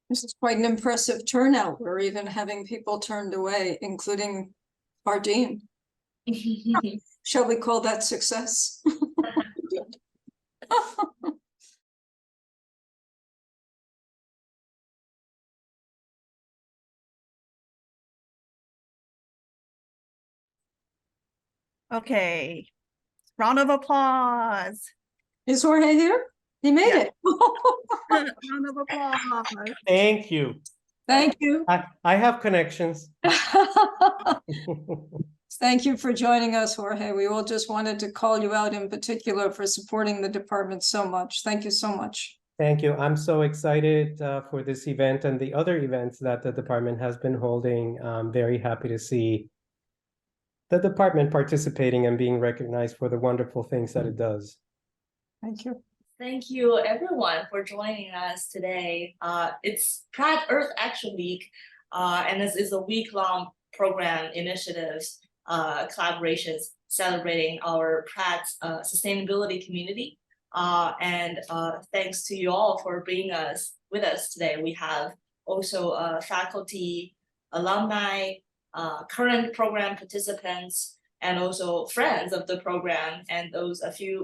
This is quite an impressive turnout. We're even having people turned away, including our dean. Shall we call that success? Okay, round of applause. Is Jorge here? He made it. Round of applause. Thank you. Thank you. I have connections. Thank you for joining us, Jorge. We all just wanted to call you out in particular for supporting the department so much. Thank you so much. Thank you. I'm so excited for this event and the other events that the department has been holding. I'm very happy to see the department participating and being recognized for the wonderful things that it does. Thank you. Thank you, everyone, for joining us today. It's Pratt Earth Action Week, and this is a week-long program, initiatives, collaborations celebrating our Pratt sustainability community. And thanks to you all for being with us today. We have also faculty, alumni, current program participants, and also friends of the program, and those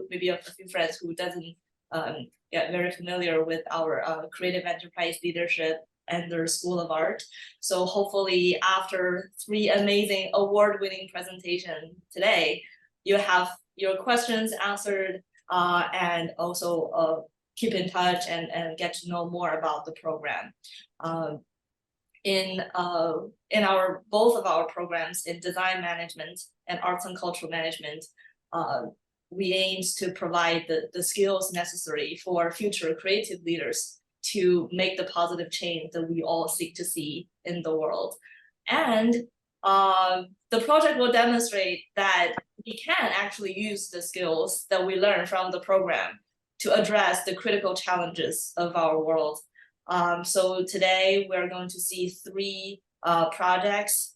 maybe a few friends who doesn't get very familiar with our creative enterprise leadership and their School of Art. So hopefully after 3 amazing award-winning presentations today, you have your questions answered and also keep in touch and get to know more about the program. In both of our programs in design management and arts and cultural management, we aim to provide the skills necessary for future creative leaders to make the positive change that we all seek to see in the world. And the project will demonstrate that we can actually use the skills that we learn from the program to address the critical challenges of our world. So today we're going to see 3 projects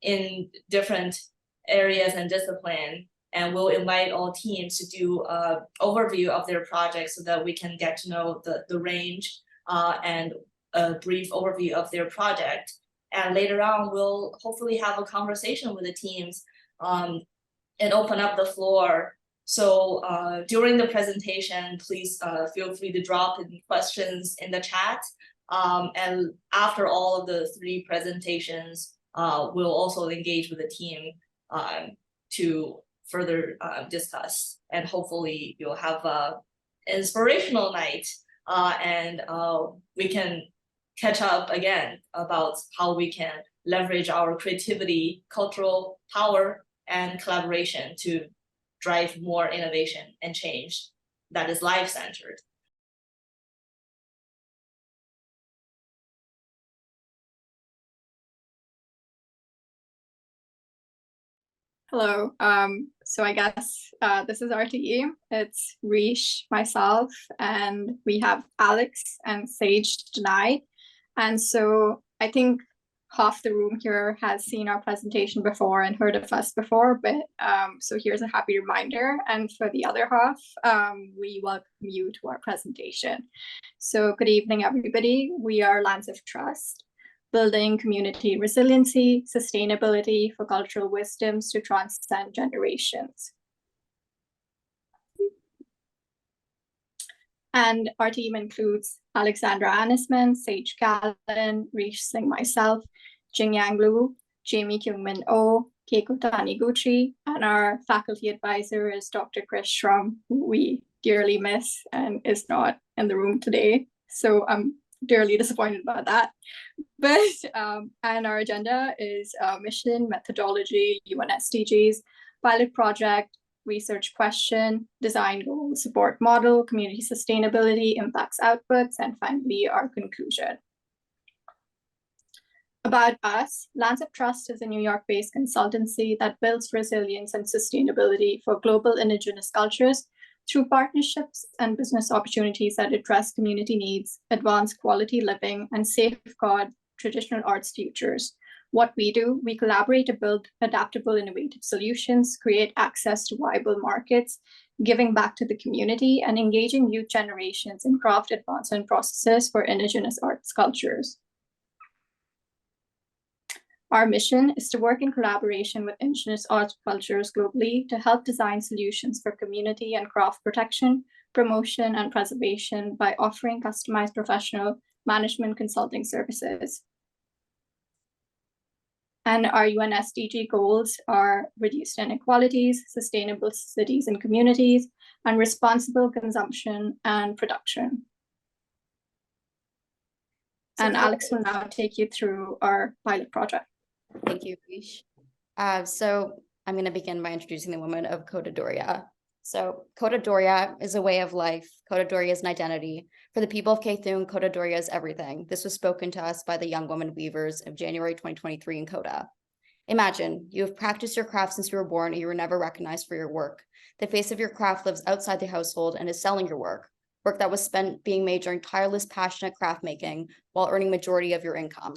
in different areas and discipline, and we'll invite all teams to do an overview of their projects so that we can get to know the range and a brief overview of their project. And later on, we'll hopefully have a conversation with the teams and open up the floor. So during the presentation, please feel free to drop in questions in the chat. And after all of the 3 presentations, we'll also engage with the team to further discuss. And hopefully you'll have an inspirational night and we can catch up again about how we can leverage our creativity, cultural power, and collaboration to drive more innovation and change that is life-centered. Hello. So I guess this is RTE. It's Rish, myself, and we have Alex and Sage tonight. And so I think half the room here has seen our presentation before and heard of us before, but so here's a happy reminder. And for the other half, we welcome you to our presentation. So good evening, everybody. We are Lands of Trust, building community resiliency, sustainability for cultural wisdoms to transcend generations. And our team includes Alexandra Anisman, Sage Gallen, Rish Singh, myself, Jingyang Lu, Jamie Kyungmin Oh, Keiko Taniguchi, and our faculty advisor is Dr. Chris Shrum, who we dearly miss and is not in the room today. So I'm dearly disappointed about that. But and our agenda is mission, methodology, UN SDGs, pilot project, research question, design goal, support model, community sustainability, impacts outputs, and finally our conclusion. About us, Lands of Trust is a New York-based consultancy that builds resilience and sustainability for global indigenous cultures through partnerships and business opportunities that address community needs, advance quality living, and safeguard traditional arts futures. What we do, we collaborate to build adaptable, innovative solutions, create access to viable markets, giving back to the community, and engaging youth generations in craft advancement processes for Indigenous arts cultures. Our mission is to work in collaboration with Indigenous arts cultures globally to help design solutions for community and craft protection, promotion, and preservation by offering customized professional management consulting services. And our UN SDG goals are reduced inequalities, sustainable cities and communities, and responsible consumption and production. And Alex will now take you through our pilot project. Thank you, Rish. So I'm going to begin by introducing the women of Kota Doria. So Kota Doria is a way of life. Kota Doria is an identity. For the people of K-Thung, Kota Doria is everything. This was spoken to us by the young women weavers of January 2023 in Kota. Imagine you have practiced your craft since you were born and you were never recognized for your work. The face of your craft lives outside the household and is selling your work that was spent being made during tireless, passionate craft making while earning majority of your income.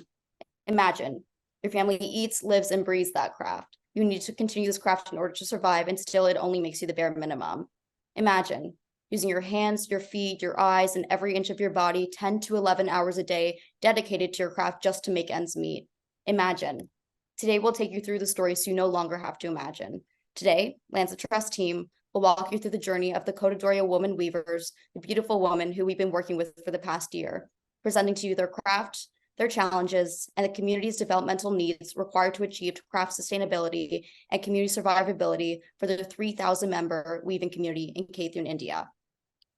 Imagine your family eats, lives, and breathes that craft. You need to continue this craft in order to survive, and still it only makes you the bare minimum. Imagine using your hands, your feet, your eyes, and every inch of your body 10 to 11 hours a day dedicated to your craft just to make ends meet. Imagine. Today, we'll take you through the story so you no longer have to imagine. Today, Lands of Trust team will walk you through the journey of the Kota Doria woman weavers, the beautiful women who we've been working with for the past year, presenting to you their craft, their challenges, and the community's developmental needs required to achieve craft sustainability and community survivability for the 3,000-member weaving community in K-Thung, India.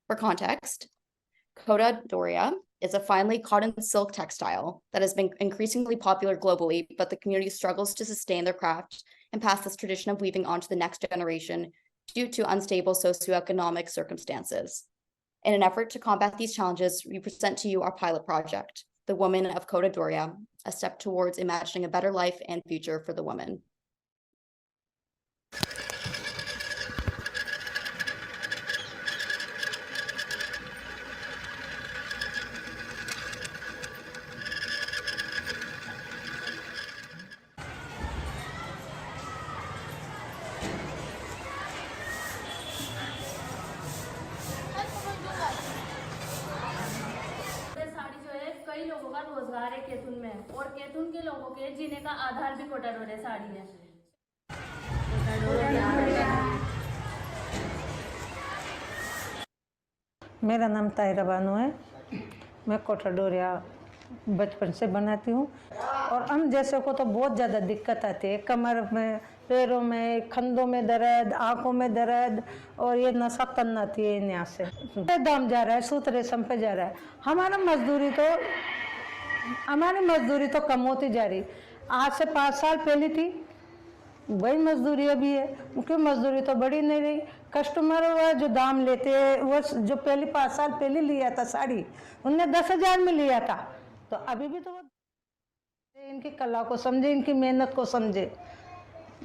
For context, Kota Doria is a finely cotton silk textile that has been increasingly popular globally, but the community struggles to sustain their craft and pass this tradition of weaving on to the next generation due to unstable socioeconomic circumstances. In an effort to combat these challenges, we present to you our pilot project, The Women of Kota Doria, a step towards imagining a better life and future for the women. कई लोगों का रोजगार है केतुन में और केतुन के लोगों के जीने का आधार भी कोटा डोरिया साड़ी है। मेरा नाम ताहिरा बानो है। मैं कोटा डोरिया बचपन से बनाती हूँ और हम जैसे को तो बहुत ज़्यादा दिक्कत आती है, कमर में, पैरों में, कंधों में दर्द, आँखों में दर्द, और ये नसा तन आती है यहाँ से। दाम जा रहा है, सूत रेशम पे जा रहा है। हमारी मजदूरी तो कम होती जा रही। आज से 5 साल पहले थी वही मजदूरी अभी है, क्योंकि मजदूरी तो बढ़ी नहीं रही। कस्टमर वो जो दाम लेते हैं, वो जो पहले 5 साल पहले लिया था साड़ी, उनने 10,000 में लिया था, तो अभी भी तो इनकी कला को समझे, इनकी मेहनत को समझे,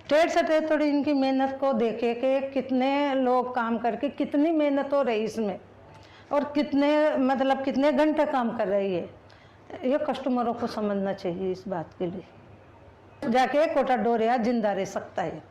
टेढ़ से टेढ़ थोड़ी इनकी मेहनत को देखे कि कितने लोग काम करके कितनी मेहनत हो रही इसमें और कितने घंटे काम कर रही है। ये कस्टमरों को समझना चाहिए इस बात के लिए, जाके कोटा डोरिया जिंदा रह सकता है।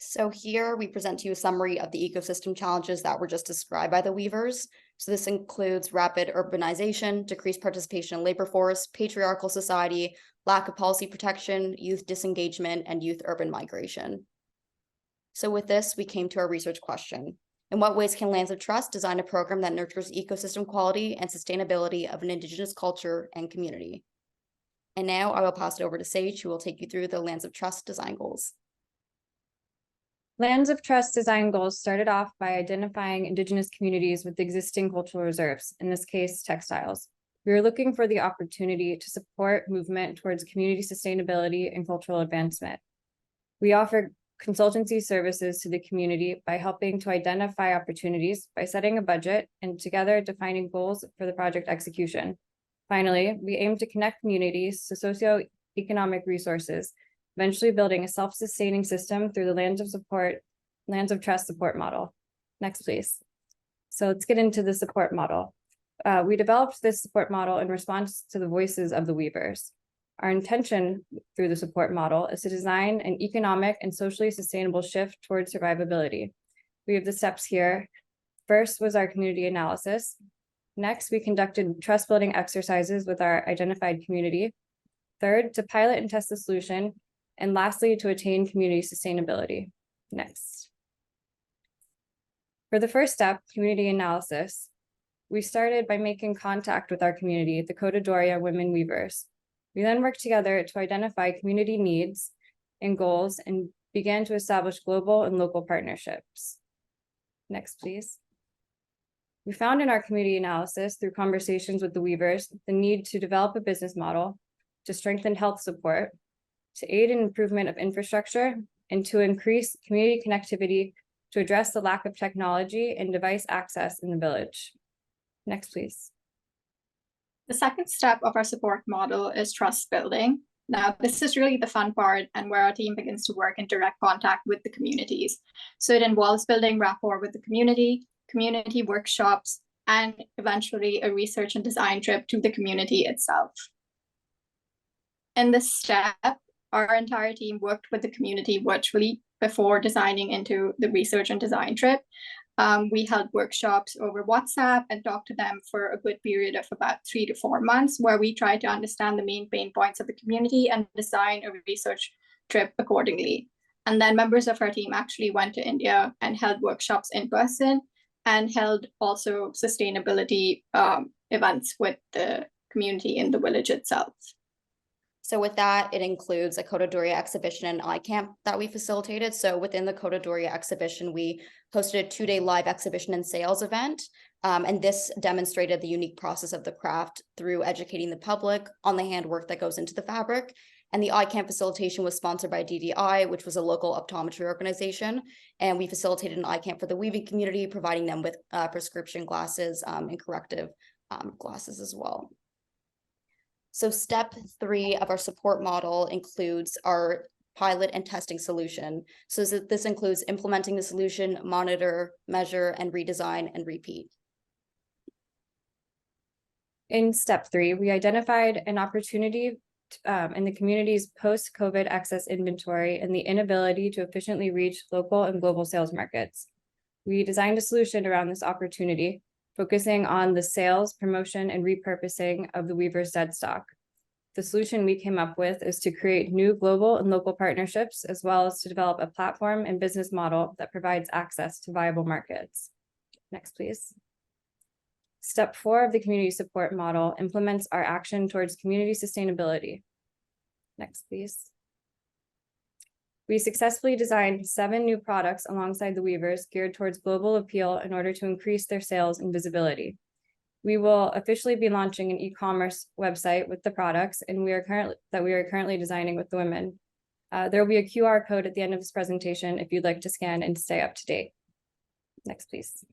So here we present to you a summary of the ecosystem challenges that were just described by the weavers. So this includes rapid urbanization, decreased participation in labor force, patriarchal society, lack of policy protection, youth disengagement, and youth urban migration. So with this, we came to our research question. In what ways can Lands of Trust design a program that nurtures ecosystem quality and sustainability of an Indigenous culture and community? And now I will pass it over to Sage, who will take you through the Lands of Trust design goals. Lands of Trust design goals started off by identifying Indigenous communities with existing cultural reserves, in this case, textiles. We were looking for the opportunity to support movement towards community sustainability and cultural advancement. We offer consultancy services to the community by helping to identify opportunities by setting a budget and together defining goals for the project execution. Finally, we aim to connect communities to socioeconomic resources, eventually building a self-sustaining system through the Lands of Trust support model. Next, please. So let's get into the support model. We developed this support model in response to the voices of the weavers. Our intention through the support model is to design an economic and socially sustainable shift towards survivability. We have the steps here. First was our community analysis. Next, we conducted trust building exercises with our identified community. Third, to pilot and test the solution. And lastly, to attain community sustainability. Next. For the first step, community analysis, we started by making contact with our community, the Coda Doria women weavers. We then worked together to identify community needs and goals and began to establish global and local partnerships. Next, please. We found in our community analysis through conversations with the weavers, the need to develop a business model, to strengthen health support, to aid in improvement of infrastructure, and to increase community connectivity to address the lack of technology and device access in the village. Next, please. The second step of our support model is trust building. Now, this is really the fun part and where our team begins to work in direct contact with the communities. So it involves building rapport with the community workshops, and eventually a research and design trip to the community itself. In this step, our entire team worked with the community virtually before designing into the research and design trip. We held workshops over WhatsApp and talked to them for a good period of about 3 to 4 months, where we tried to understand the main pain points of the community and design a research trip accordingly. And then members of our team actually went to India and held workshops in person and held also sustainability events with the community in the village itself. So with that, it includes a Coda Doria exhibition and iCamp that we facilitated. So within the Coda Doria exhibition, we hosted a 2-day live exhibition and sales event. And this demonstrated the unique process of the craft through educating the public on the handwork that goes into the fabric. And the iCamp facilitation was sponsored by DDI, which was a local optometry organization. And we facilitated an iCamp for the weaving community, providing them with prescription glasses and corrective glasses as well. So step 3 of our support model includes our pilot and testing solution. So this includes implementing the solution, monitor, measure, and redesign and repeat. In step 3, we identified an opportunity in the community's post-COVID excess inventory and the inability to efficiently reach local and global sales markets. We designed a solution around this opportunity, focusing on the sales, promotion, and repurposing of the weaver's dead stock. The solution we came up with is to create new global and local partnerships, as well as to develop a platform and business model that provides access to viable markets. Next, please. Step 4 of the community support model implements our action towards community sustainability. Next, please. We successfully designed 7 new products alongside the weavers geared towards global appeal in order to increase their sales and visibility. We will officially be launching an e-commerce website with the products, and we are currently designing with the women. There will be a QR code at the end of this presentation if you'd like to scan and stay up to date. Next, please.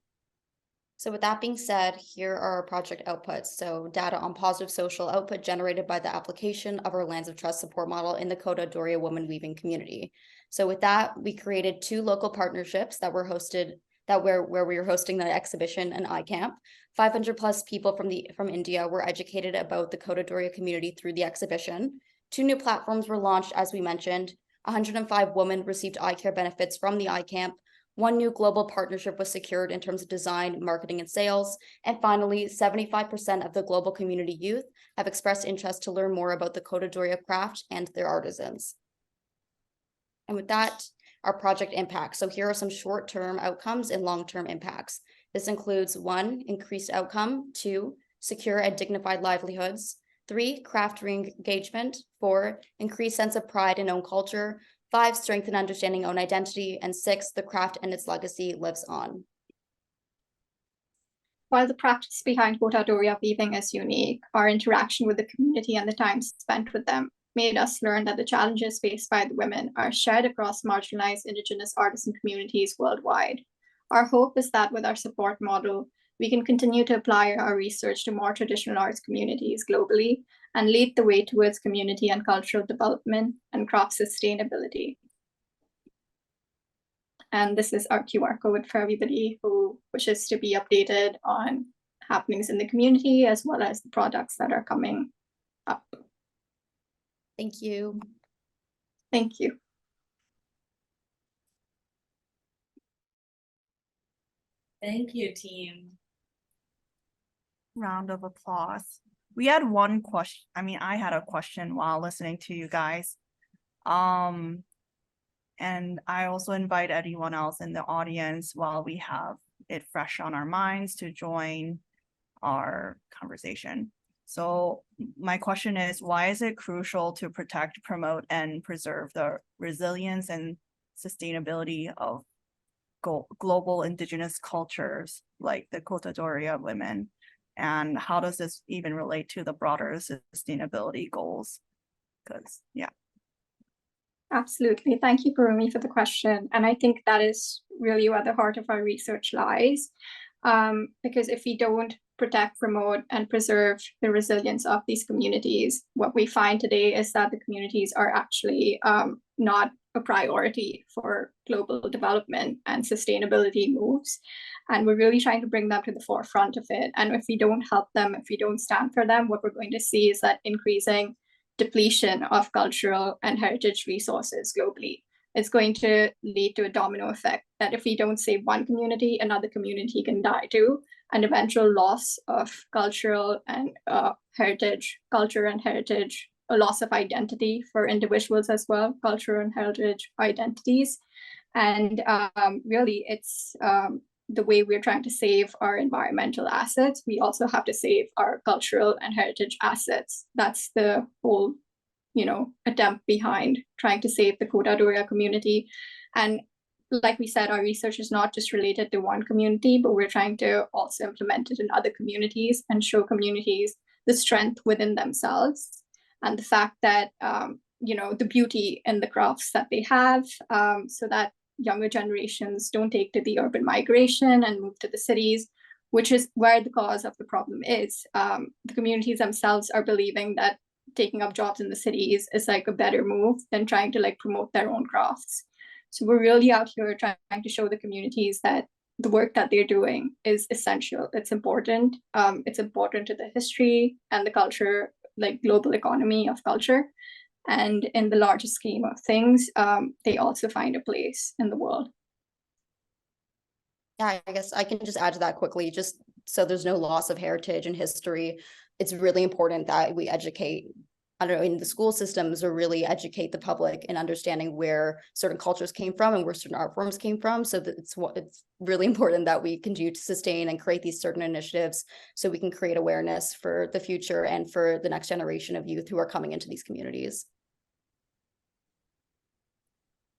So with that being said, here are our project outputs. So data on positive social output generated by the application of our Lands of Trust support model in the Coda Doria woman weaving community. So with that, we created 2 local partnerships that were hosted, where we were hosting the exhibition and iCamp. 500 plus people from India were educated about the Coda Doria community through the exhibition. 2 new platforms were launched, as we mentioned. 105 women received eye care benefits from the iCamp. 1 new global partnership was secured in terms of design, marketing, and sales. And finally, 75% of the global community youth have expressed interest to learn more about the Coda Doria craft and their artisans. And with that, our project impact. So here are some short-term outcomes and long-term impacts. This includes 1, increased outcome, 2, secure and dignified livelihoods, 3, craft re-engagement, 4, increased sense of pride in own culture, 5, strengthen understanding own identity, and 6, the craft and its legacy lives on. While the practice behind Coda Doria weaving is unique, our interaction with the community and the time spent with them made us learn that the challenges faced by the women are shared across marginalized Indigenous artisan communities worldwide. Our hope is that with our support model, we can continue to apply our research to more traditional arts communities globally and lead the way towards community and cultural development and craft sustainability. And this is our QR code for everybody who wishes to be updated on happenings in the community, as well as the products that are coming up. Thank you. Thank you. Thank you, team. Round of applause. We had one question. I mean, I had a question while listening to you guys. And I also invite anyone else in the audience while we have it fresh on our minds to join our conversation. So my question is, why is it crucial to protect, promote, and preserve the resilience and sustainability of global indigenous cultures like the Kota Doria women? And how does this even relate to the broader sustainability goals? Because, yeah. Absolutely. Thank you, Purumi, for the question. And I think that is really where the heart of our research lies. Because if we don't protect, promote, and preserve the resilience of these communities, what we find today is that the communities are actually not a priority for global development and sustainability moves. And we're really trying to bring them to the forefront of it. And if we don't help them, if we don't stand for them, what we're going to see is that increasing depletion of cultural and heritage resources globally. It's going to lead to a domino effect that if we don't save one community, another community can die too, an eventual loss of cultural and heritage, culture and heritage, a loss of identity for individuals as well, cultural and heritage identities. And really it's the way we're trying to save our environmental assets, we also have to save our cultural and heritage assets. That's the whole, attempt behind trying to save the Kota Doria community. And like we said, our research is not just related to one community, but we're trying to also implement it in other communities and show communities the strength within themselves and the fact that, the beauty in the crafts that they have, so that younger generations don't take to the urban migration and move to the cities, which is where the cause of the problem is. The communities themselves are believing that taking up jobs in the cities is like a better move than trying to promote their own crafts. So we're really out here trying to show the communities that the work that they're doing is essential. It's important. It's important to the history and the culture, global economy of culture. And in the larger scheme of things, they also find a place in the world. Yeah, I guess I can just add to that quickly, just so there's no loss of heritage and history. It's really important that we educate, in the school systems, or really educate the public in understanding where certain cultures came from and where certain art forms came from. So that it's really important that we continue to sustain and create these certain initiatives so we can create awareness for the future and for the next generation of youth who are coming into these communities.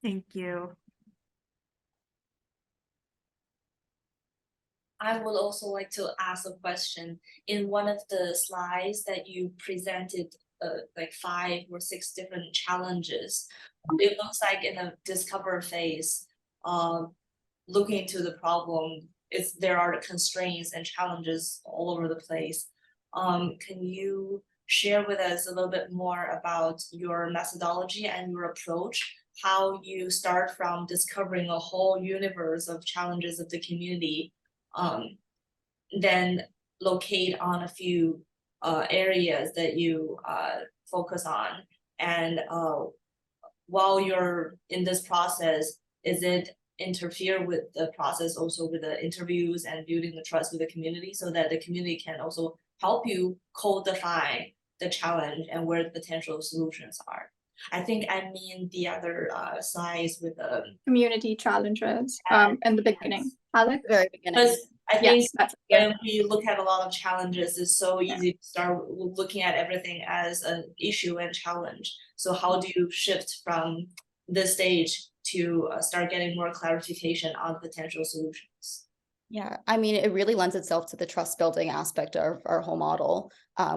Thank you. I would also like to ask a question. In one of the slides that you presented, 5 or 6 different challenges, it looks like in the discover phase, looking into the problem, there are constraints and challenges all over the place. Can you share with us a little bit more about your methodology and your approach, how you start from discovering a whole universe of challenges of the community, then locate on a few areas that you focus on, and while you're in this process, is it interfere with the process also with the interviews and building the trust with the community so that the community can also help you codify the challenge and where the potential solutions are? I think I mean the other sides with the community challenges in the beginning. Yes. Alex? Very beginning. Because I think Yes, when we look at a lot of challenges, it's so easy to start looking at everything as an issue and challenge. So how do you shift from this stage to start getting more clarification on potential solutions? Yeah, I mean, it really lends itself to the trust building aspect of our whole model,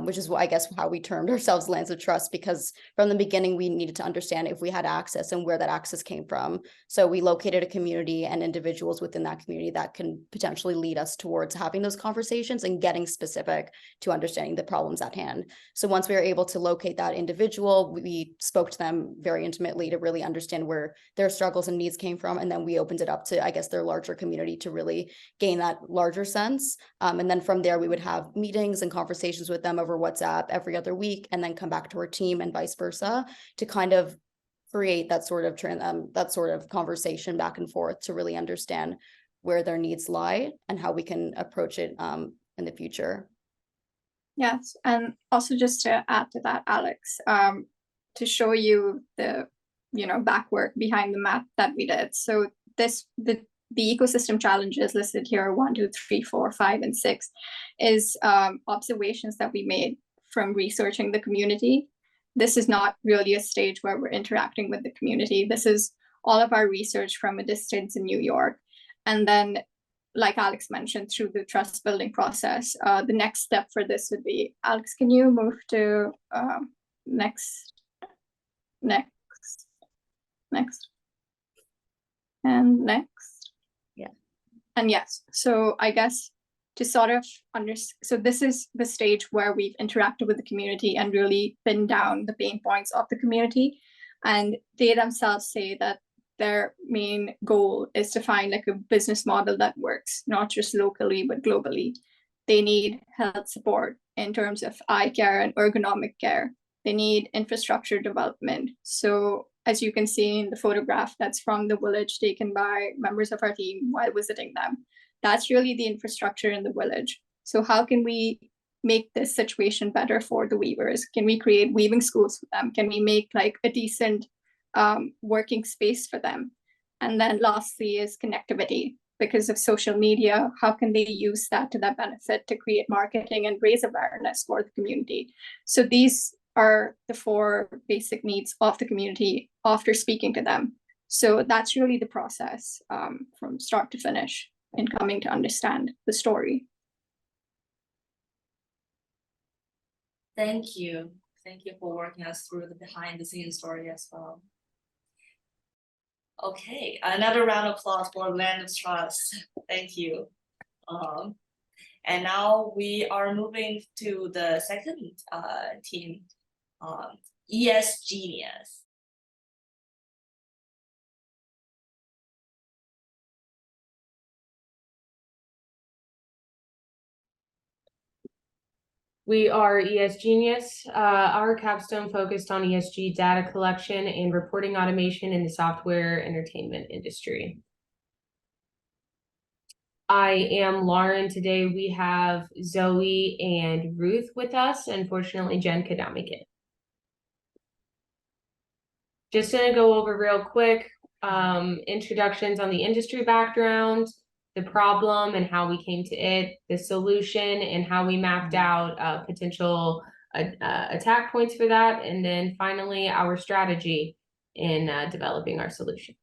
which is what I guess how we termed ourselves Lands of Trust, because from the beginning, we needed to understand if we had access and where that access came from. So we located a community and individuals within that community that can potentially lead us towards having those conversations and getting specific to understanding the problems at hand. So once we were able to locate that individual, we spoke to them very intimately to really understand where their struggles and needs came from. And then we opened it up to, I guess, their larger community to really gain that larger sense. And then from there, we would have meetings and conversations with them over WhatsApp every other week, and then come back to our team and vice versa to kind of create that sort of conversation back and forth to really understand where their needs lie and how we can approach it in the future. Yes, and also just to add to that, Alex, to show you the back work behind the map that we did. So the ecosystem challenges listed here, 1, 2, 3, 4, 5, and 6, is observations that we made from researching the community. This is not really a stage where we're interacting with the community. This is all of our research from a distance in New York. And then, like Alex mentioned, through the trust building process, the next step for this would be, Alex, can you move to next, and next? Yeah. And yes, so I guess to sort of so this is the stage where we've interacted with the community and really pinned down the pain points of the community. And they themselves say that their main goal is to find like a business model that works, not just locally, but globally. They need health support in terms of eye care and ergonomic care. They need infrastructure development. So as you can see in the photograph that's from the village taken by members of our team while visiting them, that's really the infrastructure in the village. So how can we make this situation better for the weavers? Can we create weaving schools for them? Can we make like a decent working space for them? And then lastly is connectivity. Because of social media, how can they use that to their benefit to create marketing and raise awareness for the community? So these are the 4 basic needs of the community after speaking to them. So that's really the process from start to finish in coming to understand the story. Thank you. Thank you for walking us through the behind the scenes story as well. Okay, another round of applause for Land of Trust. Thank you. And now we are moving to the second team, ES Genius. We are ES Genius. Our capstone focused on ESG data collection and reporting automation in the software entertainment industry. I am Lauren. Today we have Zoe and Ruth with us. Unfortunately, Jen could not make it. Just gonna go over real quick introductions on the industry background, the problem and how we came to it, the solution and how we mapped out potential attack points for that, and then finally our strategy in developing our solution.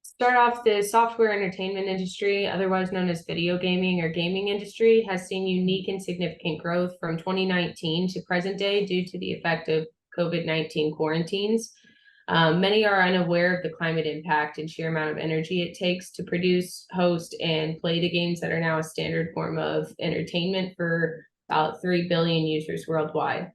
Start off, the software entertainment industry, otherwise known as video gaming or gaming industry, has seen unique and significant growth from 2019 to present day due to the effect of COVID-19 quarantines. Many are unaware of the climate impact and sheer amount of energy it takes to produce, host, and play the games that are now a standard form of entertainment for about 3 billion users worldwide.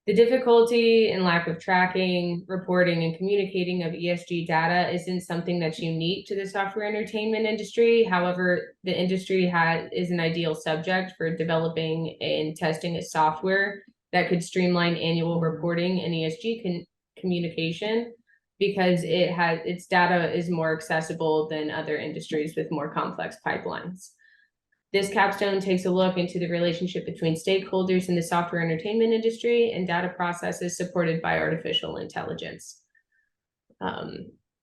The difficulty and lack of tracking, reporting, and communicating of ESG data isn't something that's unique to the software entertainment industry. However, the industry is an ideal subject for developing and testing a software that could streamline annual reporting and ESG communication, because its data is more accessible than other industries with more complex pipelines. This capstone takes a look into the relationship between stakeholders in the software entertainment industry and data processes supported by artificial intelligence.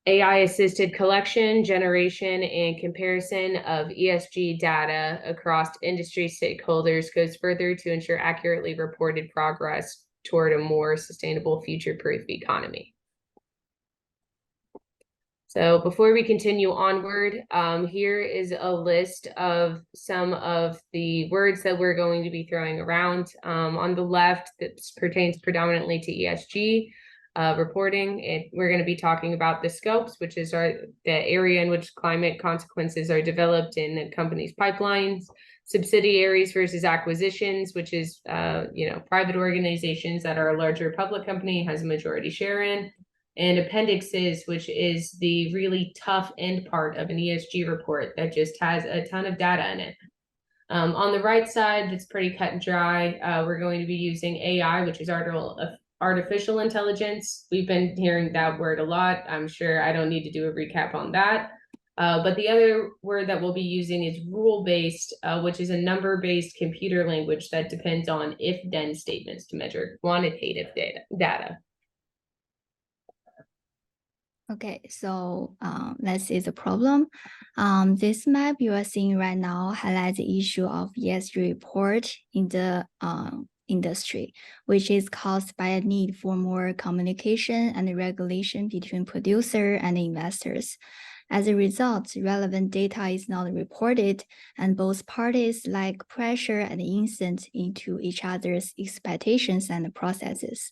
AI-assisted collection, generation, and comparison of ESG data across industry stakeholders goes further to ensure accurately reported progress toward a more sustainable, future-proof economy. So before we continue onward, here is a list of some of the words that we're going to be throwing around. On the left, this pertains predominantly to ESG reporting. We're going to be talking about the scopes, which is the area in which climate consequences are developed in the company's pipelines. Subsidiaries versus acquisitions, which is private organizations that are a larger public company has a majority share in. and appendixes, which is the really tough end part of an ESG report that just has a ton of data in it. On the right side, it's pretty cut and dry. We're going to be using AI, which is artificial intelligence. We've been hearing that word a lot. I'm sure I don't need to do a recap on that. But the other word that we'll be using is rule-based, which is a number-based computer language that depends on if-then statements to measure quantitative data. Okay, so let's see the problem. This map you are seeing right now highlights the issue of ESG report in the industry, which is caused by a need for more communication and regulation between producer and investors. As a result, relevant data is not reported, and both parties lack pressure and insight into each other's expectations and processes.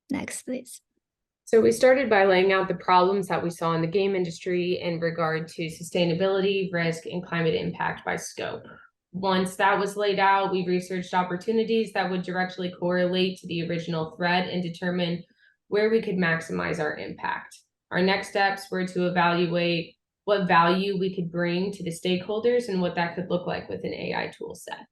Next, please. So we started by laying out the problems that we saw in the game industry in regard to sustainability, risk, and climate impact by scope. Once that was laid out, we researched opportunities that would directly correlate to the original threat and determine where we could maximize our impact. Our next steps were to evaluate what value we could bring to the stakeholders and what that could look like with an AI tool set.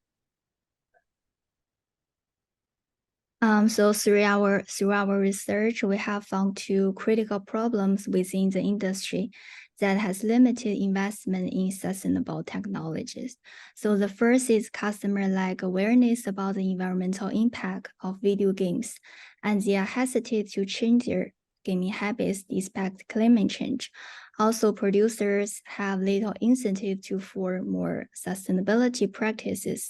So through our research, we have found two critical problems within the industry that has limited investment in sustainable technologies. So the first is customer lack awareness about the environmental impact of video games, and they are hesitant to change their gaming habits despite climate change. Also, producers have little incentive to form more sustainability practices,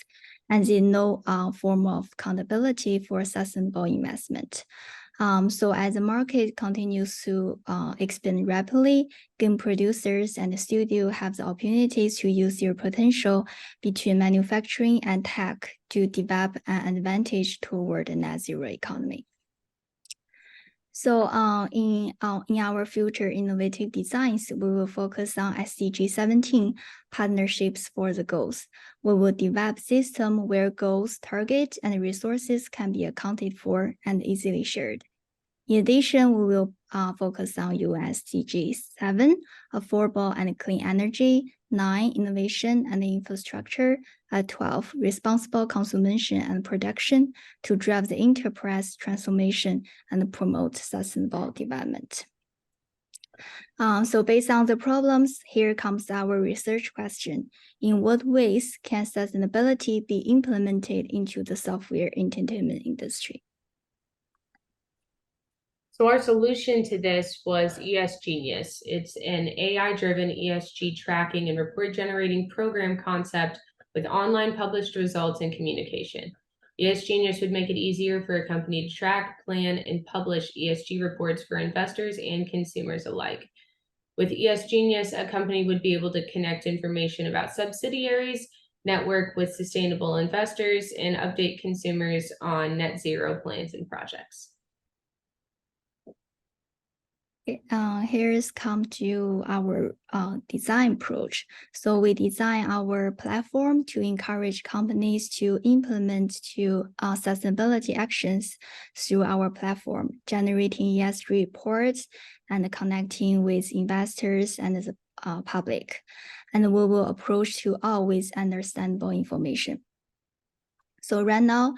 and they no form of accountability for sustainable investment. So as the market continues to expand rapidly, game producers and the studio have the opportunities to use their potential between manufacturing and tech to develop an advantage toward the net zero economy. So in our future innovative designs, we will focus on SDG 17 partnerships for the goals. We will develop systems where goals, targets, and resources can be accounted for and easily shared. In addition, we will focus on SDG 7, affordable and clean energy, 9, innovation and infrastructure, 12, responsible consumption and production to drive the enterprise transformation and promote sustainable development. So based on the problems, here comes our research question. In what ways can sustainability be implemented into the software entertainment industry? So our solution to this was ESGenius. It's an AI-driven ESG tracking and report generating program concept with online published results and communication. ESGenius would make it easier for a company to track, plan, and publish ESG reports for investors and consumers alike. With ESGenius, a company would be able to connect information about subsidiaries, network with sustainable investors, and update consumers on net zero plans and projects. Here's come to our design approach. So we design our platform to encourage companies to implement sustainability actions through our platform, generating ESG reports and connecting with investors and the public. And we will approach to always understandable information. So right now,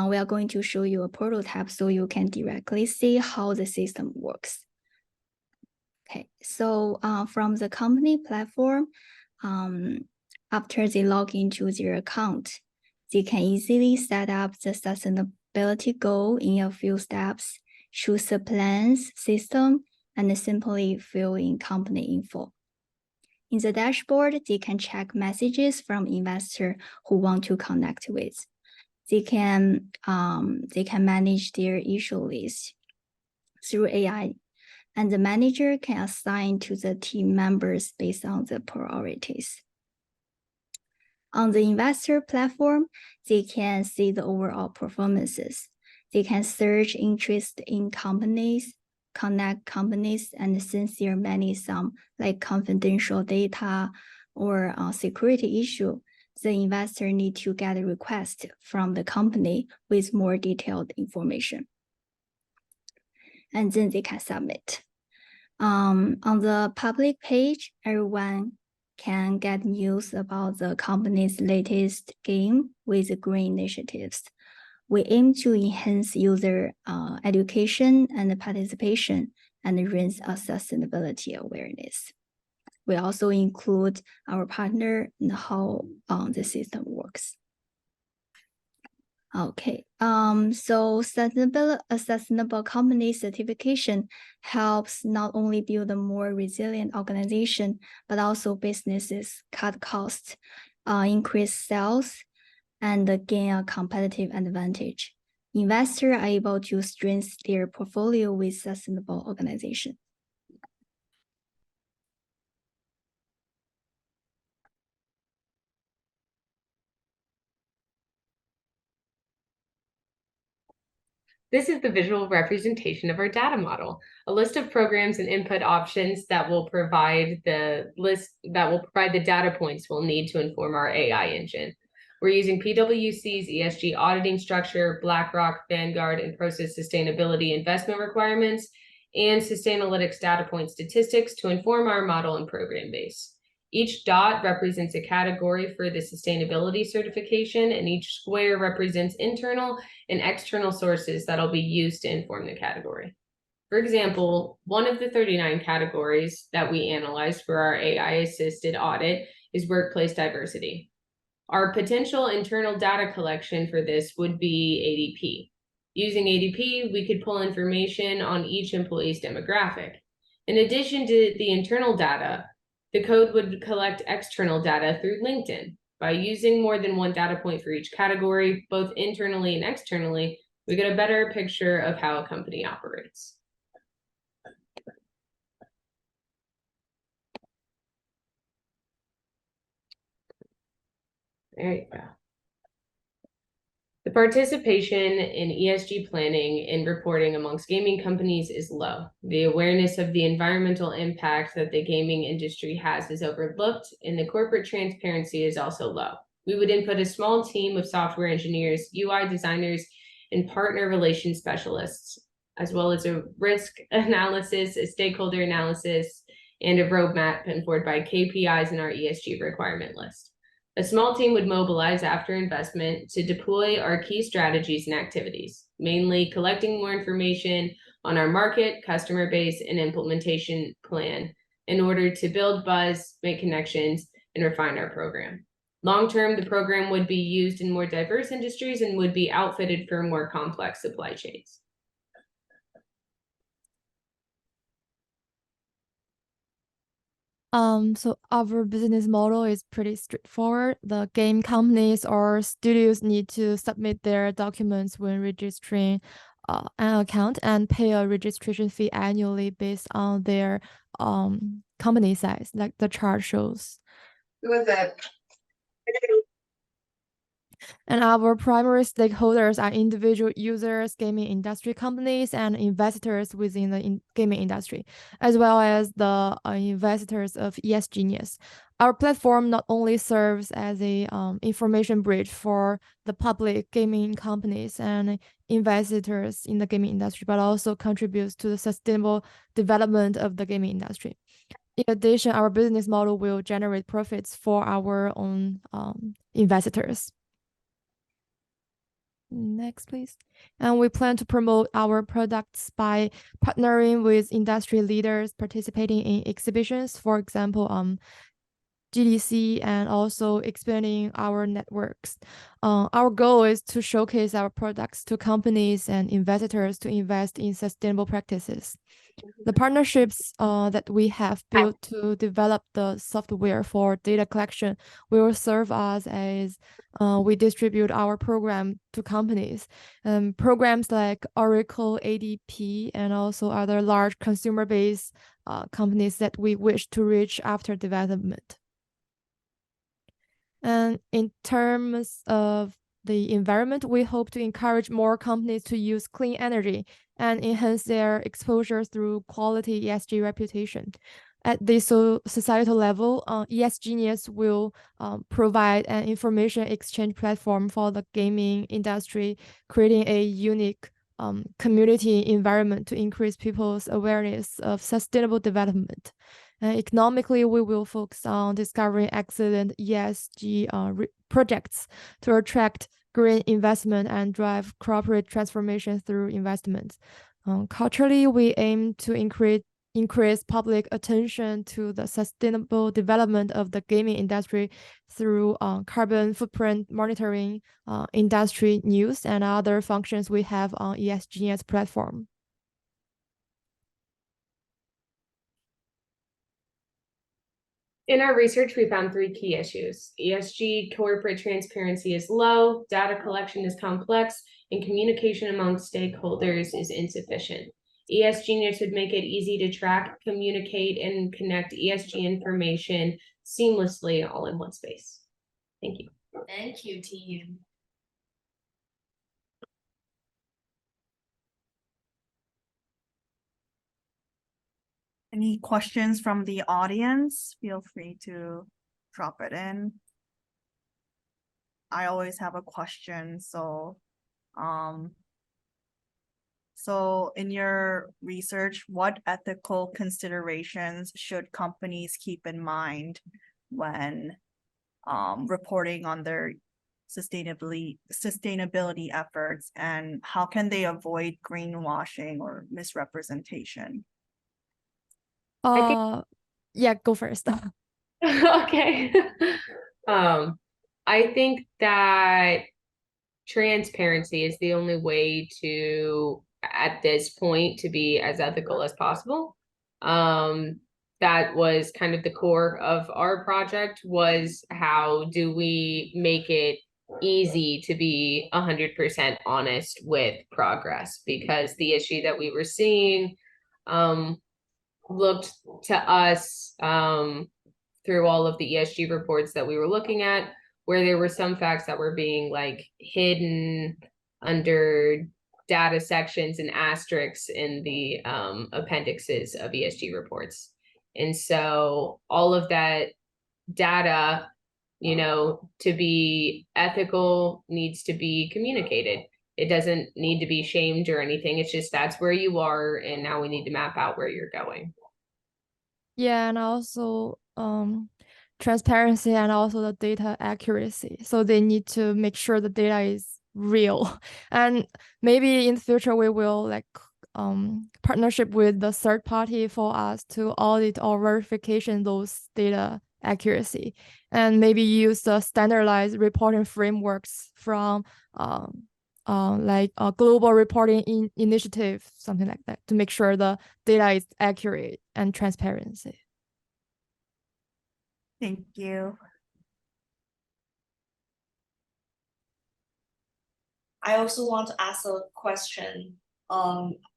we are going to show you a prototype so you can directly see how the system works. Okay, so from the company platform, after they log into their account, they can easily set up the sustainability goal in a few steps, choose the plans, system, and simply fill in company info. In the dashboard, they can check messages from investors who want to connect with. They can manage their issue list through AI, and the manager can assign to the team members based on the priorities. On the investor platform, they can see the overall performances. They can search interest in companies, connect companies, and since there are many some like confidential data or security issue, the investor need to get a request from the company with more detailed information. and then they can submit. On the public page, everyone can get news about the company's latest game with green initiatives. We aim to enhance user education and participation and raise sustainability awareness. We also include our partner and how the system works. Okay, so sustainable company certification helps not only build a more resilient organization, but also businesses cut costs, increase sales, and gain a competitive advantage. Investors are able to strengthen their portfolio with sustainable organization. This is the visual representation of our data model, a list of programs and input options that will provide the data points we'll need to inform our AI engine. We're using PwC's ESG auditing structure, BlackRock, Vanguard, and Process Sustainability investment requirements, and Sustainalytics data point statistics to inform our model and program base. Each dot represents a category for the sustainability certification, and each square represents internal and external sources that'll be used to inform the category. For example, one of the 39 categories that we analyzed for our AI-assisted audit is workplace diversity. Our potential internal data collection for this would be ADP. Using ADP, we could pull information on each employee's demographic. In addition to the internal data, the code would collect external data through LinkedIn. By using more than one data point for each category, both internally and externally, we get a better picture of how a company operates. There you go. The participation in ESG planning and reporting amongst gaming companies is low. The awareness of the environmental impact that the gaming industry has is overlooked, and the corporate transparency is also low. We would input a small team of software engineers, UI designers, and partner relations specialists, as well as a risk analysis, a stakeholder analysis, and a roadmap informed by KPIs in our ESG requirement list. A small team would mobilize after investment to deploy our key strategies and activities, mainly collecting more information on our market, customer base, and implementation plan in order to build buzz, make connections, and refine our program. Long-term, the program would be used in more diverse industries and would be outfitted for more complex supply chains. So our business model is pretty straightforward. The game companies or studios need to submit their documents when registering an account and pay a registration fee annually based on their company size, like the chart shows. And our primary stakeholders are individual users, gaming industry companies, and investors within the gaming industry, as well as the investors of ESGenius. Our platform not only serves as a information bridge for the public gaming companies and investors in the gaming industry, but also contributes to the sustainable development of the gaming industry. In addition, our business model will generate profits for our own investors. Next, please. And we plan to promote our products by partnering with industry leaders, participating in exhibitions, for example, GDC, and also expanding our networks. Our goal is to showcase our products to companies and investors to invest in sustainable practices. The partnerships that we have built to develop the software for data collection will serve us as we distribute our program to companies. Programs like Oracle, ADP, and also other large consumer-based companies that we wish to reach after development. And in terms of the environment, we hope to encourage more companies to use clean energy and enhance their exposure through quality ESG reputation. At the societal level, ESGenius will provide an information exchange platform for the gaming industry, creating a unique community environment to increase people's awareness of sustainable development. And economically, we will focus on discovering excellent ESG projects to attract green investment and drive corporate transformation through investments. Culturally, we aim to increase public attention to the sustainable development of the gaming industry through carbon footprint monitoring, industry news, and other functions we have on ESG's platform. In our research, we found 3 key issues. ESG corporate transparency is low, data collection is complex, and communication among stakeholders is insufficient. ESG would make it easy to track, communicate, and connect ESG information seamlessly all in one space. Thank you. Thank you, team. Any questions from the audience? Feel free to drop it in. I always have a question, so in your research, what ethical considerations should companies keep in mind when reporting on their sustainability efforts, and how can they avoid greenwashing or misrepresentation? Yeah, go first. Okay. I think that transparency is the only way to, at this point, to be as ethical as possible. That was kind of the core of our project, was how do we make it easy to be 100% honest with progress, because the issue that we were seeing looked to us through all of the ESG reports that we were looking at, where there were some facts that were being like hidden under data sections and asterisks in the appendixes of ESG reports. And so all of that data, you know, to be ethical needs to be communicated. It doesn't need to be shamed or anything. It's just that's where you are, and now we need to map out where you're going. Yeah, and also transparency and also the data accuracy. So they need to make sure the data is real. And maybe in the future we will like partnership with the third party for us to audit or verification those data accuracy, and maybe use the standardized reporting frameworks from like a global reporting initiative, something like that, to make sure the data is accurate and transparency. Thank you. I also want to ask a question.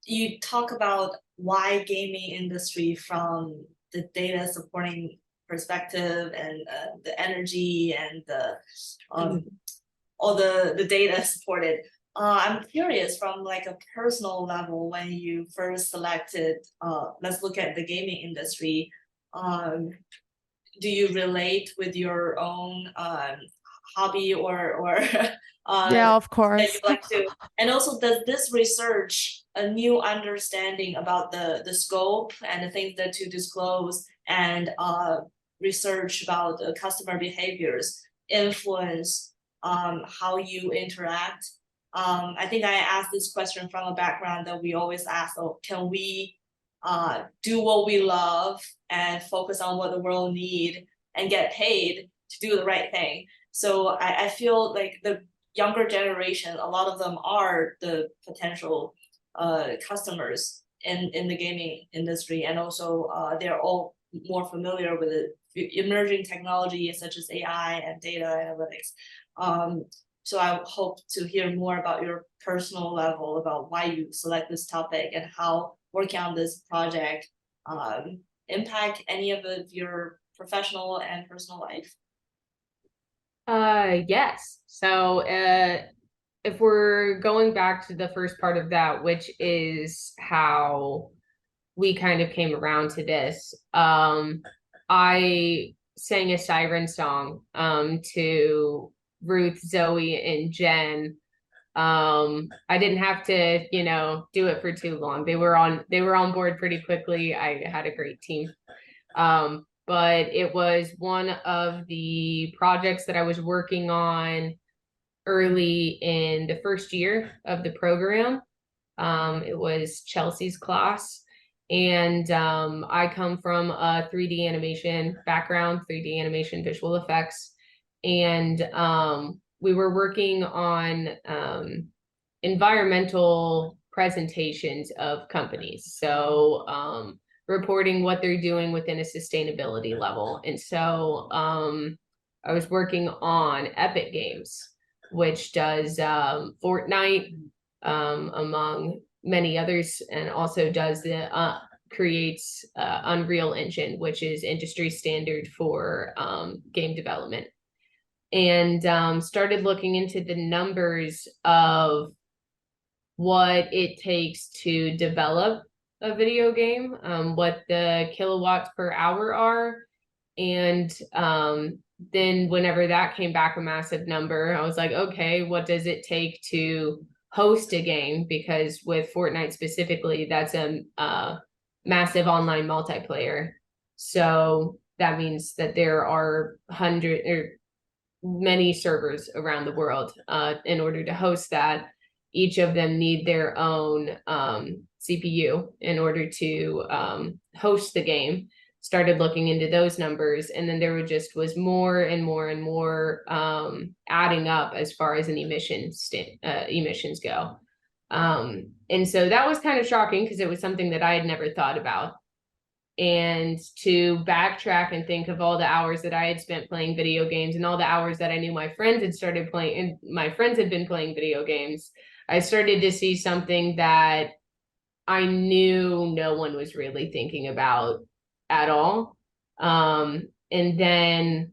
You talk about why gaming industry from the data supporting perspective and the energy and the all the data supported. I'm curious from like a personal level, when you first selected, let's look at the gaming industry, do you relate with your own hobby or yeah, of course, that you like to? And also, does this research a new understanding about the scope and the things that to disclose, and research about the customer behaviors influence how you interact? I think I asked this question from a background that we always ask, oh, can we do what we love and focus on what the world need and get paid to do the right thing? So I feel like the younger generation, a lot of them are the potential customers in the gaming industry, and also they're all more familiar with the emerging technology such as AI and data analytics. So I hope to hear more about your personal level, about why you select this topic and how working on this project impact any of your professional and personal life. Yes. So if we're going back to the first part of that, which is how we kind of came around to this, I sang a siren song to Ruth, Zoe, and Jen I didn't have to, you know, do it for too long. They were on board pretty quickly. I had a great team. But it was one of the projects that I was working on early in the first year of the program. It was Chelsea's class. And I come from a 3D animation background, 3D animation, visual effects. And we were working on environmental presentations of companies. So reporting what they're doing within a sustainability level. And so I was working on Epic Games, which does Fortnite, among many others, and also does the creates Unreal Engine, which is industry standard for game development. And started looking into the numbers of what it takes to develop a video game, what the kilowatts per hour are. And then whenever that came back a massive number, I was like, okay, what does it take to host a game? Because with Fortnite specifically, that's a massive online multiplayer. So that means that there are many servers around the world. In order to host that, each of them need their own CPU in order to host the game. Started looking into those numbers, and then there was more and more and more adding up as far as an emissions go. And so that was kind of shocking because it was something that I had never thought about. And to backtrack and think of all the hours that I had spent playing video games and all the hours that I knew my friends had started playing, and my friends had been playing video games, I started to see something that I knew no one was really thinking about at all. And then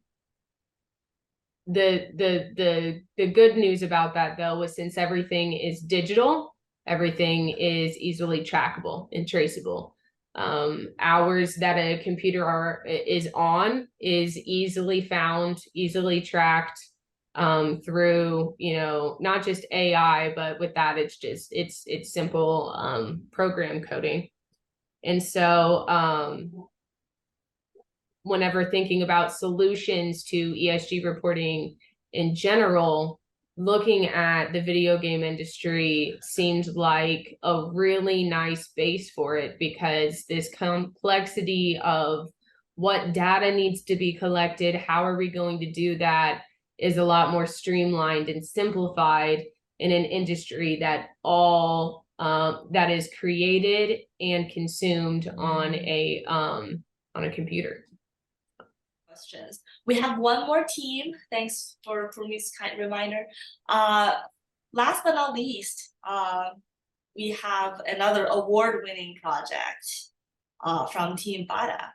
the good news about that, though, was since everything is digital, everything is easily trackable and traceable. Hours that a computer is on is easily found, easily tracked through, you know, not just AI, but with that, it's simple program coding. And so whenever thinking about solutions to ESG reporting in general, looking at the video game industry seemed like a really nice base for it, because this complexity of what data needs to be collected, how are we going to do that, is a lot more streamlined and simplified in an industry that that is created and consumed on a computer. Questions. We have one more team. Thanks for this kind reminder. Last but not least, we have another award-winning project from Team Bada.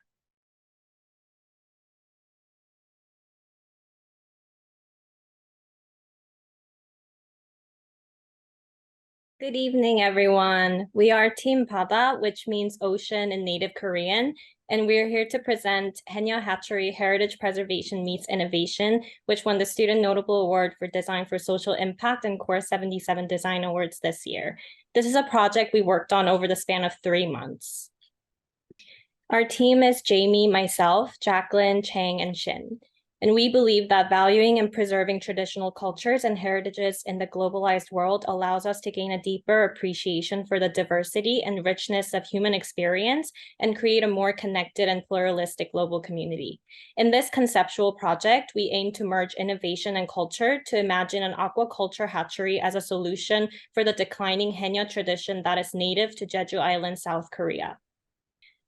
Good evening, everyone. We are Team Bada, which means ocean in Native Korean, and we're here to present Haenyeo Hatchery Heritage Preservation Meets Innovation, which won the Student Notable Award for Design for Social Impact and Core 77 Design Awards this year. This is a project we worked on over the span of 3 months. Our team is Jamie, myself, Jacqueline, Chang, and Shin. And we believe that valuing and preserving traditional cultures and heritages in the globalized world allows us to gain a deeper appreciation for the diversity and richness of human experience and create a more connected and pluralistic global community. In this conceptual project, we aim to merge innovation and culture to imagine an aquaculture hatchery as a solution for the declining Haenyeo tradition that is native to Jeju Island, South Korea.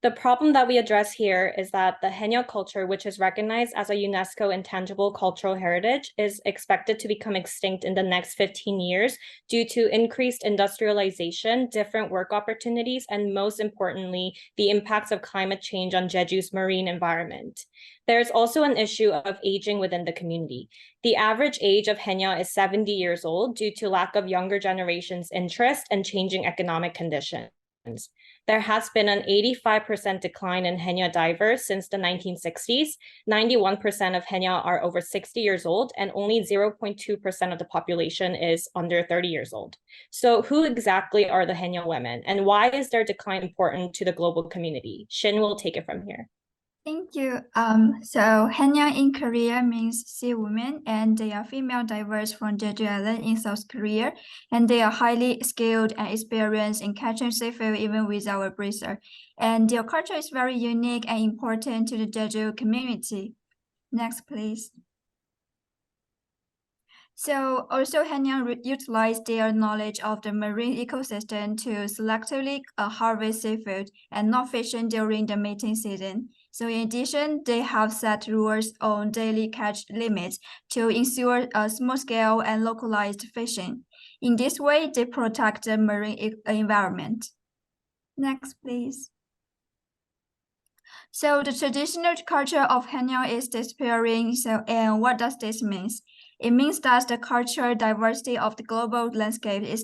The problem that we address here is that the Haenyeo culture, which is recognized as a UNESCO Intangible Cultural Heritage, is expected to become extinct in the next 15 years due to increased industrialization, different work opportunities, and most importantly, the impacts of climate change on Jeju's marine environment. There's also an issue of aging within the community. The average age of Haenyeo is 70 years old due to lack of younger generation's interest and changing economic conditions. there has been an 85% decline in Haenyeo divers since the 1960s. 91% of Haenyeo are over 60 years old, and only 0.2% of the population is under 30 years old. So who exactly are the Haenyeo women, and why is their decline important to the global community? Shin will take it from here. Thank you. So Haenyeo in Korea means sea women, and they are female divers from Jeju Island in South Korea, and they are highly skilled and experienced in catching seafood even without a bracer. And their culture is very unique and important to the Jeju community. Next, please. So also Haenyeo utilize their knowledge of the marine ecosystem to selectively harvest seafood and not fishing during the mating season. So in addition, they have set rules on daily catch limits to ensure small-scale and localized fishing. In this way, they protect the marine environment. Next, please. So the traditional culture of Haenyeo is disappearing. And what does this mean? It means that the cultural diversity of the global landscape is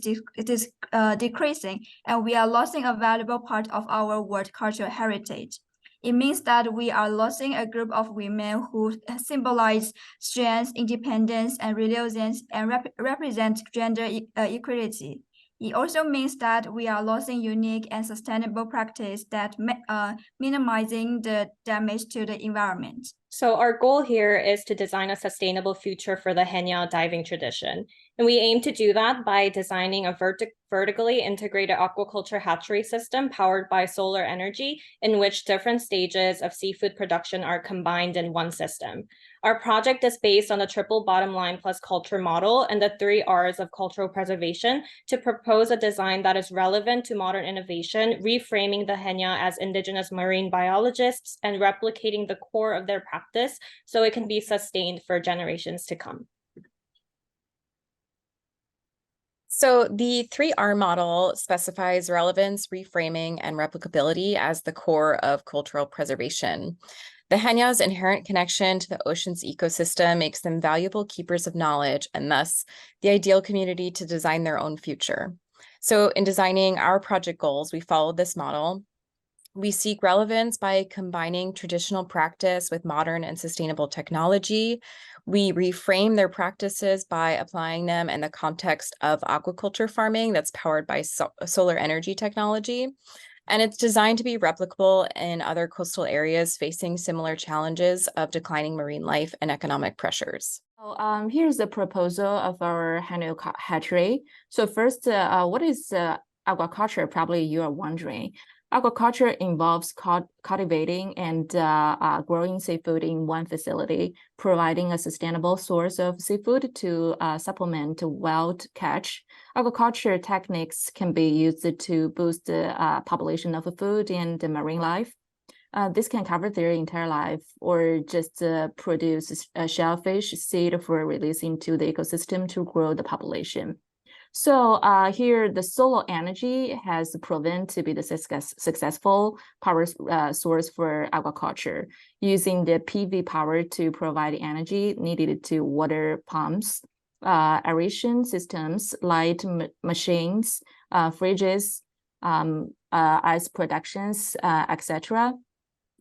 decreasing, and we are losing a valuable part of our world cultural heritage. It means that we are losing a group of women who symbolize strength, independence, and resilience, and represent gender equality. It also means that we are losing unique and sustainable practice that minimizing the damage to the environment. So our goal here is to design a sustainable future for the Haenyeo diving tradition. And we aim to do that by designing a vertically integrated aquaculture hatchery system powered by solar energy, in which different stages of seafood production are combined in one system. Our project is based on the triple bottom line plus culture model and the 3 R's of cultural preservation to propose a design that is relevant to modern innovation, reframing the Haenyeo as indigenous marine biologists and replicating the core of their practice so it can be sustained for generations to come. So the 3R model specifies relevance, reframing, and replicability as the core of cultural preservation. The Haenyeo's inherent connection to the ocean's ecosystem makes them valuable keepers of knowledge and thus the ideal community to design their own future. So in designing our project goals, we followed this model. We seek relevance by combining traditional practice with modern and sustainable technology. We reframe their practices by applying them in the context of aquaculture farming that's powered by solar energy technology. And it's designed to be replicable in other coastal areas facing similar challenges of declining marine life and economic pressures. Here's the proposal of our Haenyeo hatchery. So first, what is aquaculture? Probably you are wondering. Aquaculture involves cultivating and growing seafood in one facility, providing a sustainable source of seafood to supplement wild catch. Aquaculture techniques can be used to boost the population of food and the marine life. This can cover their entire life or just produce a shellfish seed for release into the ecosystem to grow the population. So here, the solar energy has proven to be the successful power source for aquaculture, using the PV power to provide energy needed to water pumps, aeration systems, light machines, fridges, ice productions, etc.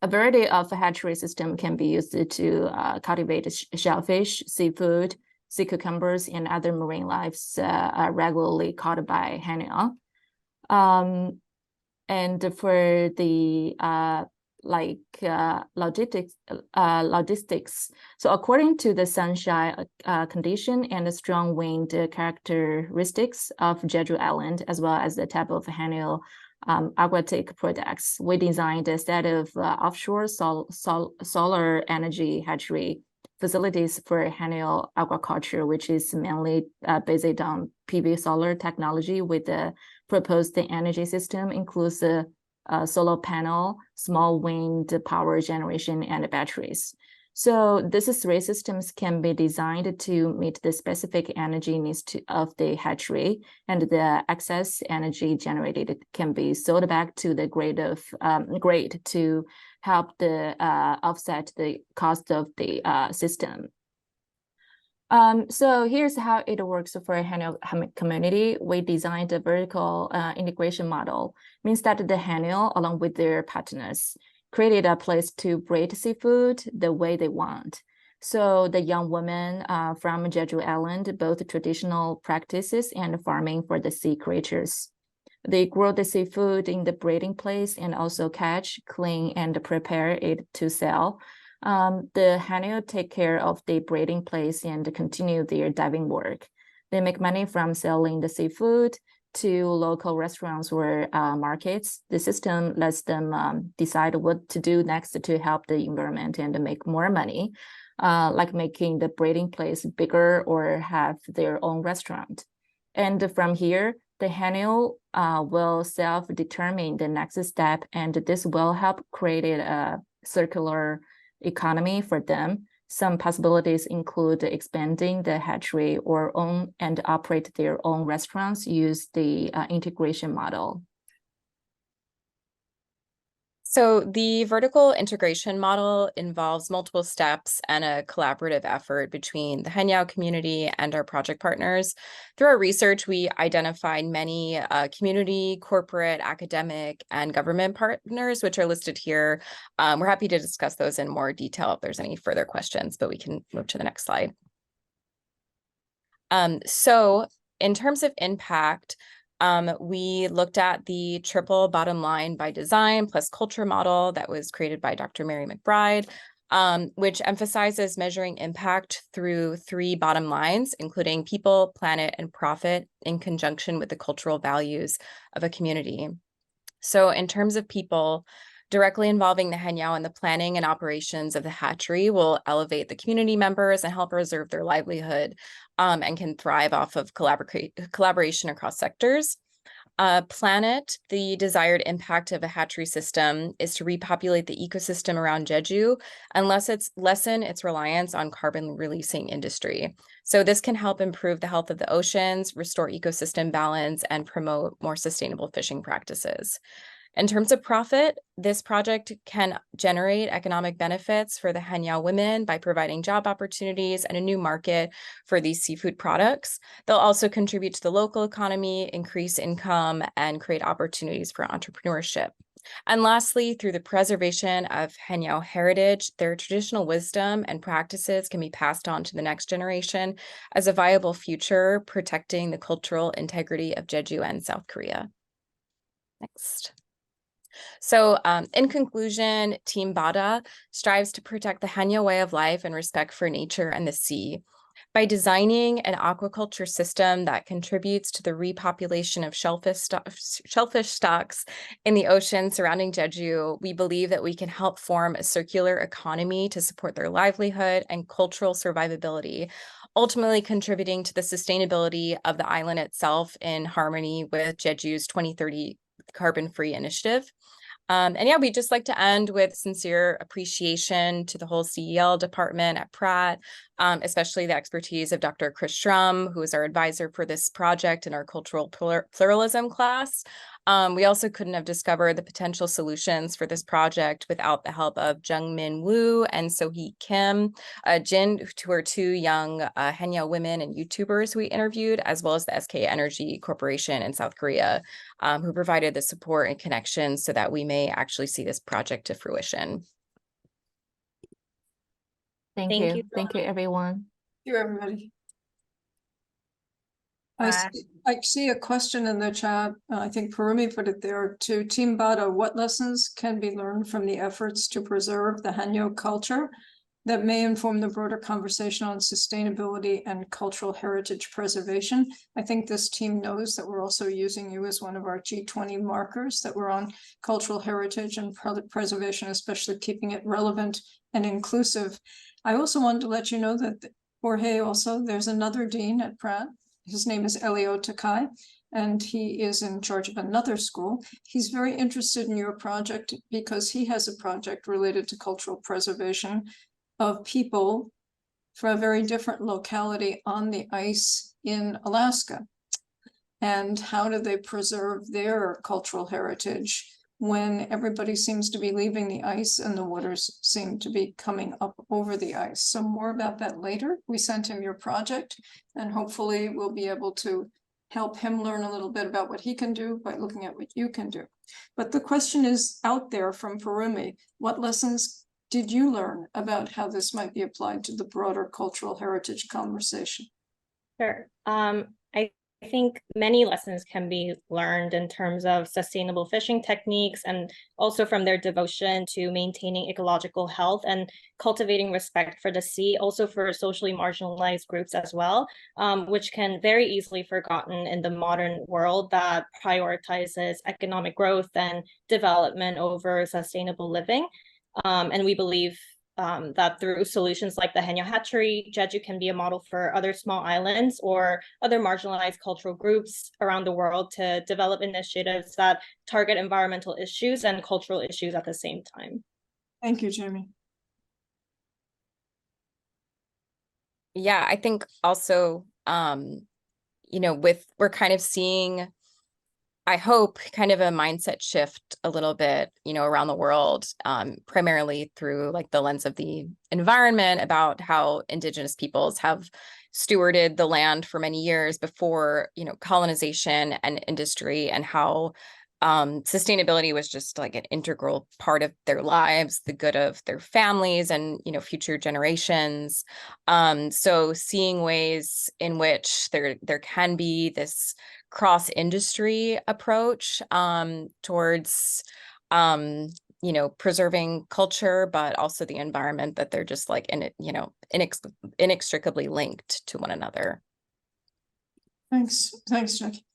A variety of hatchery systems can be used to cultivate shellfish, seafood, sea cucumbers, and other marine lives regularly caught by Haenyeo. And for the logistics, so according to the sunshine condition and the strong wind characteristics of Jeju Island, as well as the type of Haenyeo aquatic products, we designed a set of offshore solar energy hatchery facilities for Haenyeo aquaculture, which is mainly based on PV solar technology, with the proposed energy system includes a solar panel, small wind power generation, and batteries. So these 3 systems can be designed to meet the specific energy needs of the hatchery, and the excess energy generated can be sold back to the grid to help the offset the cost of the system. So here's how it works for a Haenyeo community. We designed a vertical integration model. Means that the Haenyeo, along with their partners, created a place to breed seafood the way they want. So the young women from Jeju Island built traditional practices and farming for the sea creatures. They grow the seafood in the breeding place and also catch, clean, and prepare it to sell. The Haenyeo take care of the breeding place and continue their diving work. They make money from selling the seafood to local restaurants or markets. The system lets them decide what to do next to help the environment and make more money, like making the breeding place bigger or have their own restaurant. And from here, the Haenyeo will self-determine the next step, and this will help create a circular economy for them. Some possibilities include expanding the hatchery or own and operate their own restaurants, use the integration model. So the vertical integration model involves multiple steps and a collaborative effort between the Haenyeo community and our project partners. Through our research, we identified many community, corporate, academic, and government partners, which are listed here. We're happy to discuss those in more detail if there's any further questions, but we can move to the next slide. So in terms of impact, we looked at the triple bottom line by design plus culture model that was created by Dr. Mary McBride, which emphasizes measuring impact through 3 bottom lines, including people, planet, and profit in conjunction with the cultural values of a community. So in terms of people, directly involving the Haenyeo in the planning and operations of the hatchery will elevate the community members and help preserve their livelihood, and can thrive off of collaboration across sectors. Planet, the desired impact of a hatchery system is to repopulate the ecosystem around Jeju and lessen its reliance on carbon releasing industry. So this can help improve the health of the oceans, restore ecosystem balance, and promote more sustainable fishing practices. In terms of profit, this project can generate economic benefits for the Haenyeo women by providing job opportunities and a new market for these seafood products. They'll also contribute to the local economy, increase income, and create opportunities for entrepreneurship. And lastly, through the preservation of Haenyeo heritage, their traditional wisdom and practices can be passed on to the next generation as a viable future, protecting the cultural integrity of Jeju and South Korea. Next. So in conclusion, Team Bada strives to protect the Haenyeo way of life and respect for nature and the sea. By designing an aquaculture system that contributes to the repopulation of shellfish stocks in the ocean surrounding Jeju, we believe that we can help form a circular economy to support their livelihood and cultural survivability, ultimately contributing to the sustainability of the island itself in harmony with Jeju's 2030 carbon-free initiative. And yeah, we'd just like to end with sincere appreciation to the whole CEL department at Pratt, especially the expertise of Dr. Chris Strum, who is our advisor for this project in our cultural pluralism class. We also couldn't have discovered the potential solutions for this project without the help of Jungmin Woo and Sohee Kim, Jin, who are 2 young Haenyeo women and YouTubers we interviewed, as well as the SK Energy Corporation in South Korea, who provided the support and connections so that we may actually see this project to fruition. Thank you. Thank you, everyone. Thank you, everybody. I see a question in the chat. I think Parumi put it there to Team Bada. What lessons can be learned from the efforts to preserve the Haenyeo culture that may inform the broader conversation on sustainability and cultural heritage preservation? I think this team knows that we're also using you as one of our G20 markers, that we're on cultural heritage and preservation, especially keeping it relevant and inclusive. I also wanted to let you know that Jorge also, there's another dean at Pratt. His name is Elio Takai, and he is in charge of another school. He's very interested in your project because he has a project related to cultural preservation of people from a very different locality on the ice in Alaska. And how do they preserve their cultural heritage when everybody seems to be leaving the ice and the waters seem to be coming up over the ice. So more about that later. We sent him your project, and hopefully we'll be able to help him learn a little bit about what he can do by looking at what you can do. But the question is out there from Purumi, what lessons did you learn about how this might be applied to the broader cultural heritage conversation? Sure. I think many lessons can be learned in terms of sustainable fishing techniques, and also from their devotion to maintaining ecological health and cultivating respect for the sea, also for socially marginalized groups as well, which can very easily forgotten in the modern world that prioritizes economic growth and development over sustainable living. And we believe that through solutions like the Haenyeo Hatchery, Jeju can be a model for other small islands or other marginalized cultural groups around the world to develop initiatives that target environmental issues and cultural issues at the same time. Thank you, Jamie. Yeah, I think also, you know, we're kind of seeing, I hope, kind of a mindset shift a little bit, you know, around the world, primarily through like the lens of the environment, about how Indigenous peoples have stewarded the land for many years before, you know, colonization and industry, and how sustainability was just like an integral part of their lives, the good of their families and, you know, future generations. So seeing ways in which there can be this cross-industry approach towards you know, preserving culture, but also the environment, that they're just like inextricably linked to one another. Thanks, Jackie.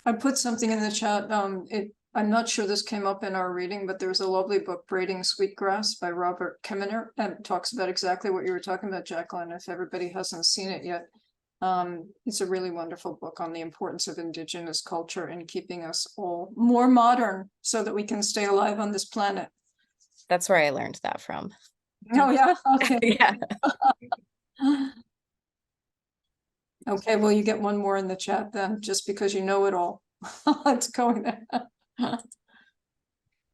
I put something in the chat. I'm not sure this came up in our reading, but there's a lovely book, Braiding Sweetgrass by Robert Kemmener, and it talks about exactly what you were talking about, Jacqueline, if everybody hasn't seen it yet. It's a really wonderful book on the importance of Indigenous culture in keeping us all more modern so that we can stay alive on this planet. That's where I learned that from. Oh, yeah? Okay. Yeah. Okay, well, you get one more in the chat then, just because you know it all. Let's go there.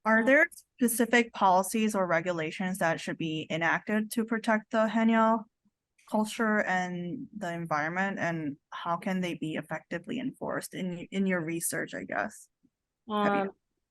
Are there specific policies or regulations that should be enacted to protect the Haenyeo culture and the environment, and how can they be effectively enforced in your research, I guess?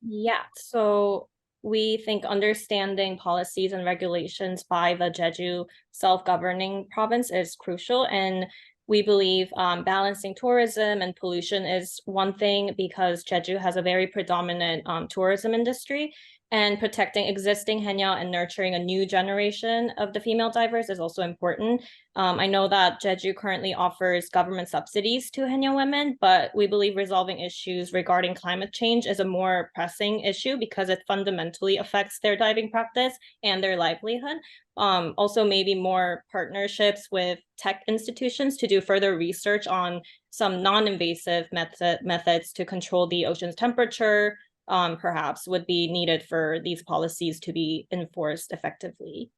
Yeah, so we think understanding policies and regulations by the Jeju self-governing province is crucial, and we believe balancing tourism and pollution is one thing, because Jeju has a very predominant tourism industry, and protecting existing Haenyeo and nurturing a new generation of the female divers is also important. I know that Jeju currently offers government subsidies to Haenyeo women, but we believe resolving issues regarding climate change is a more pressing issue because it fundamentally affects their diving practice and their livelihood. Also, maybe more partnerships with tech institutions to do further research on some non-invasive methods to control the ocean's temperature, perhaps would be needed for these policies to be enforced effectively.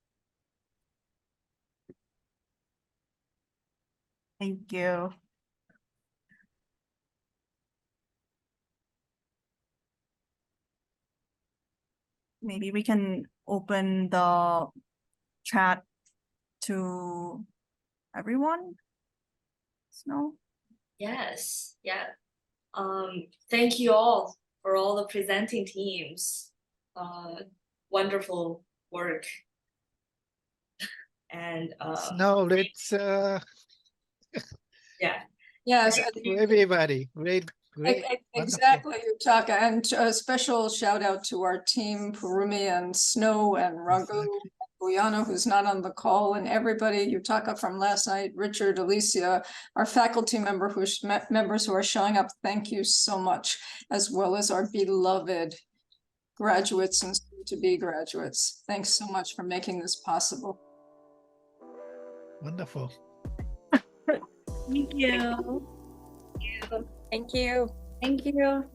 Thank you. Maybe we can open the chat to everyone. Snow? Yes, yeah. Thank you all for all the presenting teams. Wonderful work. And Snow, let's yeah. Yes, to everybody. Great. Exactly, Yutaka, and a special shout out to our team, Purumi and Snow and Raghu, Guyana, who's not on the call, and everybody, Yutaka from last night, Richard, Alicia, our faculty members who are showing up. Thank you so much, as well as our beloved graduates and soon-to-be graduates. Thanks so much for making this possible. Wonderful. Thank you. Thank you. Thank you.